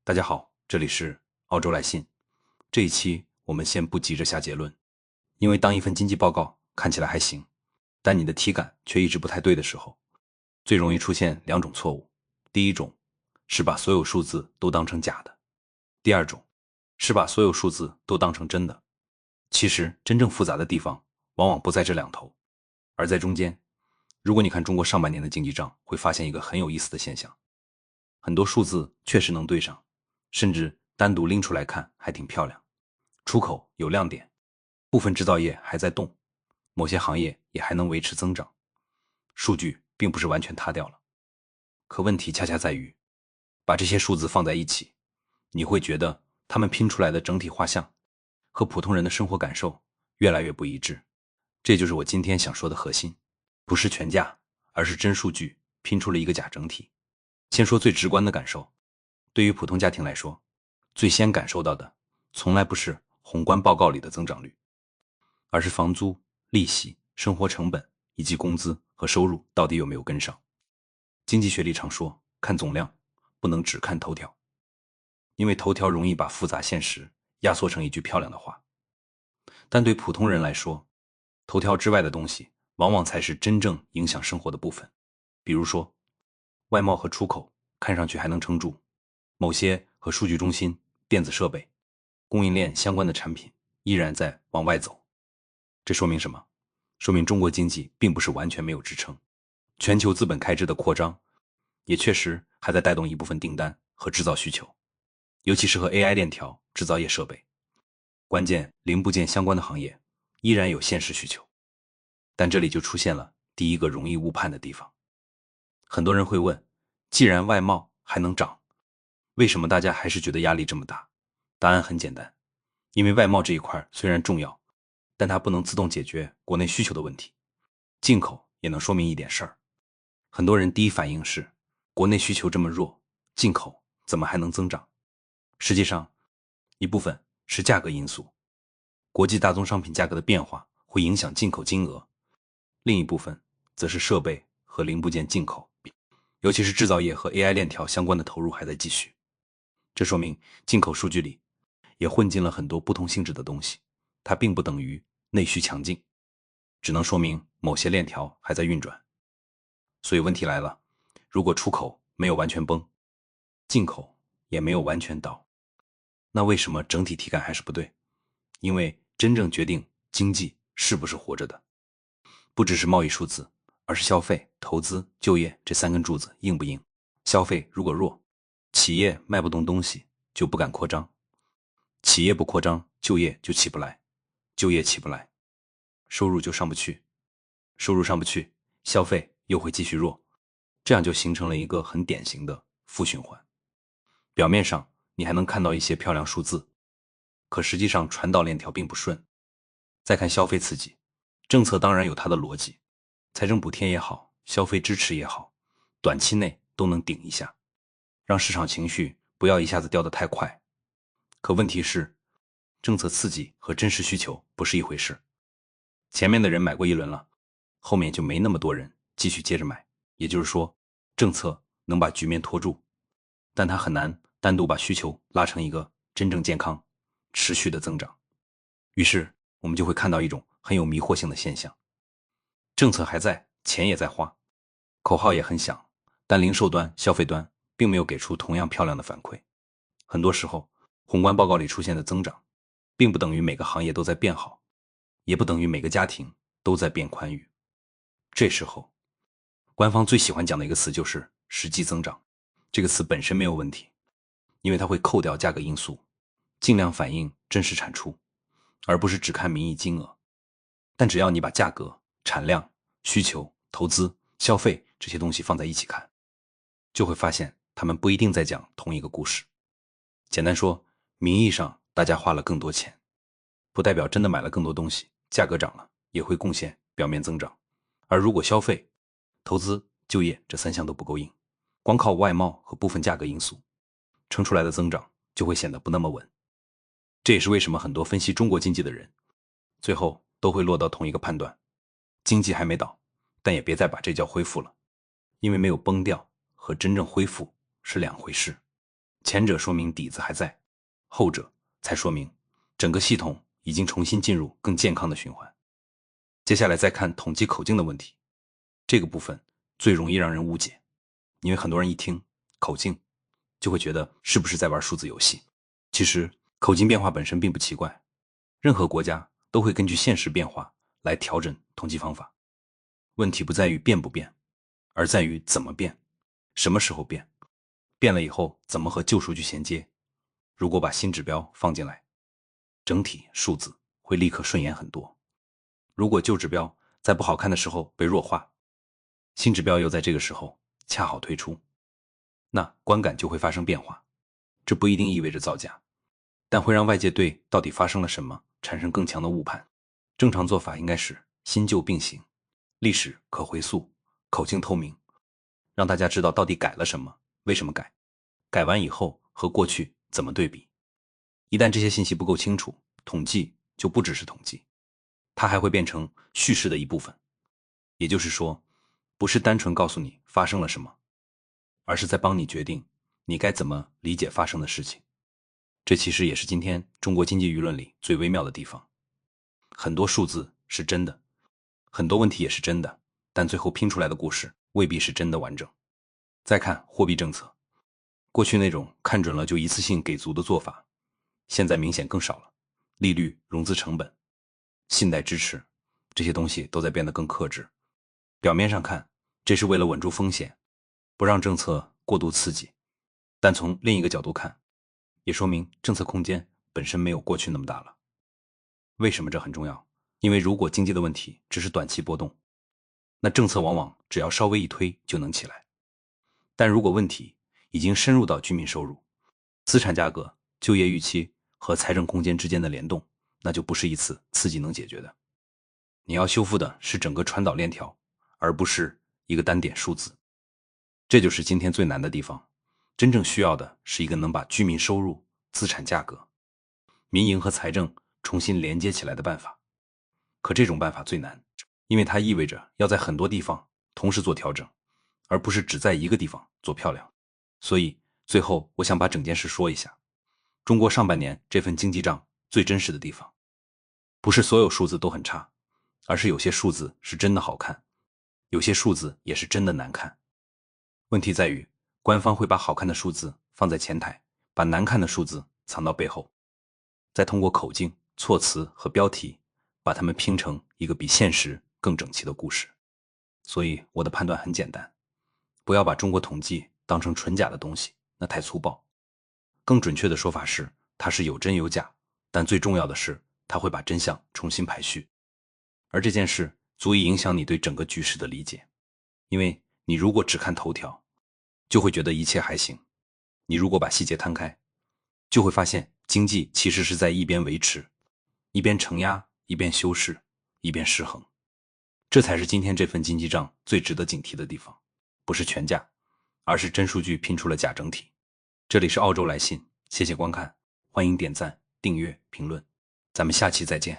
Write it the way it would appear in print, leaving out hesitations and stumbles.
大家好，这里是澳洲来信。这一期我们先不急着下结论，因为当一份经济报告看起来还行，但你的体感却一直不太对的时候，最容易出现两种错误。第一种是把所有数字都当成假的，第二种是把所有数字都当成真的。其实真正复杂的地方往往不在这两头，而在中间。如果你看中国上半年的经济账，会发现一个很有意思的现象，很多数字确实能对上，甚至单独拎出来看还挺漂亮。出口有亮点，部分制造业还在动，某些行业也还能维持增长，数据并不是完全塌掉了。可问题恰恰在于，把这些数字放在一起，你会觉得它们拼出来的整体画像和普通人的生活感受越来越不一致。这就是我今天想说的核心，不是全假，而是真数据拼出了一个假整体。先说最直观的感受，对于普通家庭来说，最先感受到的从来不是宏观报告里的增长率，而是房租、利息、生活成本以及工资和收入到底有没有跟上。经济学里常说，看总量，不能只看头条，因为头条容易把复杂现实压缩成一句漂亮的话。但对普通人来说，头条之外的东西往往才是真正影响生活的部分。比如说，外贸和出口看上去还能撑住，某些和数据中心、电子设备、供应链相关的产品依然在往外走。这说明什么？说明中国经济并不是完全没有支撑，全球资本开支的扩张也确实还在带动一部分订单和制造需求，尤其是和 AI 链条、制造业设备、关键零部件相关的行业依然有现实需求。但这里就出现了第一个容易误判的地方。很多人会问，既然外贸还能涨，为什么大家还是觉得压力这么大？答案很简单，因为外贸这一块虽然重要，但它不能自动解决国内需求的问题。进口也能说明一点事儿。很多人第一反应是，国内需求这么弱，进口怎么还能增长？实际上，一部分是价格因素，国际大宗商品价格的变化会影响进口金额，另一部分则是设备和零部件进口，尤其是制造业和 AI 链条相关的投入还在继续。这说明进口数据里也混进了很多不同性质的东西，它并不等于内需强劲，只能说明某些链条还在运转。所以问题来了，如果出口没有完全崩，进口也没有完全倒，那为什么整体体感还是不对？因为真正决定经济是不是活着的，不只是贸易数字，而是消费、投资、就业这三根柱子硬不硬。消费如果弱，企业卖不动东西就不敢扩张，企业不扩张，就业就起不来，就业起不来，收入就上不去，收入上不去，消费又会继续弱，这样就形成了一个很典型的负循环。表面上你还能看到一些漂亮数字，可实际上传导链条并不顺。再看消费刺激，政策当然有它的逻辑，财政补贴也好，消费支持也好，短期内都能顶一下，让市场情绪不要一下子掉得太快。可问题是，政策刺激和真实需求不是一回事。前面的人买过一轮了，后面就没那么多人继续接着买。也就是说，政策能把局面拖住，但它很难单独把需求拉成一个真正健康、持续的增长。于是我们就会看到一种很有迷惑性的现象，政策还在，钱也在花，口号也很响，但零售端、消费端并没有给出同样漂亮的反馈。很多时候，宏观报告里出现的增长，并不等于每个行业都在变好，也不等于每个家庭都在变宽裕。这时候，官方最喜欢讲的一个词就是实际增长。这个词本身没有问题，因为它会扣掉价格因素，尽量反映真实产出，而不是只看名义金额。但只要你把价格、产量、需求、投资、消费这些东西放在一起看，就会发现他们不一定在讲同一个故事。简单说，名义上大家花了更多钱，不代表真的买了更多东西，价格涨了也会贡献表面增长。而如果消费、投资、就业这三项都不够硬，光靠外贸和部分价格因素撑出来的增长就会显得不那么稳。这也是为什么很多分析中国经济的人最后都会落到同一个判断，经济还没倒，但也别再把这叫恢复了，因为没有崩掉和真正恢复是两回事。前者说明底子还在，后者才说明整个系统已经重新进入更健康的循环。接下来再看统计口径的问题，这个部分最容易让人误解，因为很多人一听口径就会觉得是不是在玩数字游戏。其实口径变化本身并不奇怪，任何国家都会根据现实变化来调整统计方法。问题不在于变不变，而在于怎么变，什么时候变，变了以后怎么和旧数据衔接。如果把新指标放进来，整体数字会立刻顺眼很多。如果旧指标在不好看的时候被弱化，新指标又在这个时候恰好推出，那观感就会发生变化。这不一定意味着造假，但会让外界对到底发生了什么产生更强的误判。正常做法应该是新旧并行，历史可回溯，口径透明，让大家知道到底改了什么，为什么改，改完以后和过去怎么对比。一旦这些信息不够清楚，统计就不只是统计，它还会变成叙事的一部分。也就是说，不是单纯告诉你发生了什么，而是在帮你决定你该怎么理解发生的事情。这其实也是今天中国经济舆论里最微妙的地方。很多数字是真的，很多问题也是真的，但最后拼出来的故事未必是真的完整。再看货币政策，过去那种看准了就一次性给足的做法，现在明显更少了。利率、融资成本、信贷支持，这些东西都在变得更克制。表面上看，这是为了稳住风险，不让政策过度刺激，但从另一个角度看，也说明政策空间本身没有过去那么大了。为什么这很重要？因为如果经济的问题只是短期波动，那政策往往只要稍微一推就能起来。但如果问题已经深入到居民收入、资产价格、就业预期和财政空间之间的联动，那就不是一次刺激能解决的。你要修复的是整个传导链条，而不是一个单点数字。这就是今天最难的地方。真正需要的是一个能把居民收入、资产价格、民营和财政重新连接起来的办法。可这种办法最难，因为它意味着要在很多地方同时做调整，而不是只在一个地方做漂亮。所以最后我想把整件事说一下，中国上半年这份经济账最真实的地方，不是所有数字都很差，而是有些数字是真的好看，有些数字也是真的难看。问题在于，官方会把好看的数字放在前台，把难看的数字藏到背后，再通过口径、措辞和标题，把它们拼成一个比现实更整齐的故事。所以我的判断很简单，不要把中国统计当成纯假的东西，那太粗暴。更准确的说法是，它是有真有假，但最重要的是，它会把真相重新排序。而这件事足以影响你对整个局势的理解，因为你如果只看头条，就会觉得一切还行；你如果把细节摊开，就会发现经济其实是在一边维持，一边承压，一边修饰，一边失衡。这才是今天这份经济账最值得警惕的地方，不是全假，而是真数据拼出了假整体。这里是澳洲来信，谢谢观看，欢迎点赞、订阅、评论，咱们下期再见。